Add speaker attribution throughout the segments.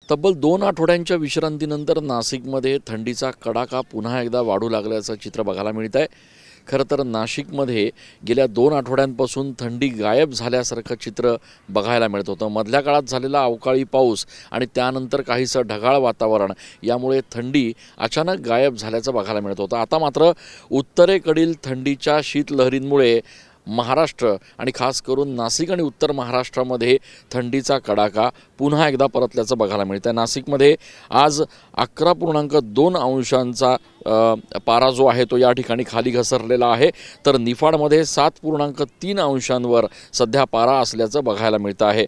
Speaker 1: तब्बल 2 आठवड्यांच्या विश्रांतीनंतर नाशिकमध्ये थंडीचा कडाका पुन्हा एकदा वाढू लागल्याचं चित्र बघायला मिळत आहे। खरं तर नाशिकमध्ये गेल्या 2 आठवड्यांपासून थंडी गायब झाल्यासारखं चित्र बघायला मिळत होतं। मधल्या काळात झालेला अवकाळी पाऊस आणि त्यानंतर काहीसं ढगाळ वातावरण यामुळे थंडी अचानक गायब झाल्याचं बघायला मिळत होतं। आता मात्र उत्तरेकडील थंडीच्या शीतलहरींमुळे महाराष्ट्र आणि खास करून नाशिक आणि उत्तर महाराष्ट्रामध्ये थंडीचा कडाका पुन्हा एकदा परतल्याचं बघायला मिळतं। नाशिकमध्ये आज 11.2 अंशांचा पारा जो आहे तो या ठिकाणी खाली घसरलेला आहे, तर निफाडमध्ये 7.3 अंशांवर सध्या पारा असल्याचं बघायला मिळतं आहे।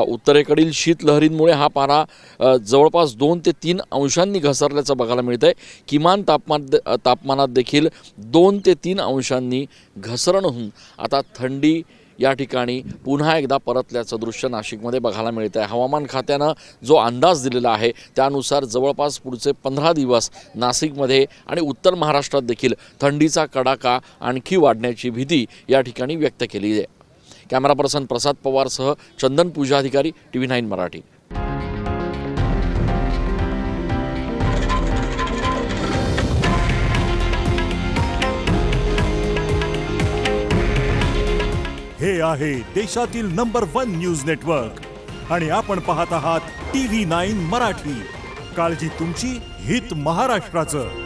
Speaker 1: उत्तरेकडील शीतलहरींमुळे हा पारा जवळपास 2 ते 3 अंशांनी घसरल्याचं बघायला मिळतं आहे। किमान तापमानात देखील 2 ते 3 अंशांनी घसरण होऊन आता थंडी या ठिकाणी पुन्हा एकदा परतल्याचं दृश्य नाशिकमध्ये बघायला मिळतं आहे। हवामान खात्यानं जो अंदाज दिलेला आहे त्यानुसार जवळपास पुढचे 15 दिवस नाशिकमध्ये आणि उत्तर महाराष्ट्रात देखील थंडीचा कडाका आणखी वाढण्याची भीती या ठिकाणी व्यक्त केली आहे। कॅमेरा पर्सन प्रसाद पवारसह चंदन पूजाधिकारी TV9 मराठी।
Speaker 2: हे आहे देशातील नंबर 1 न्यूज नेटवर्क आणि आपण पाहत आहात TV9 मराठी। काळजी तुमची, हित महाराष्ट्राचं।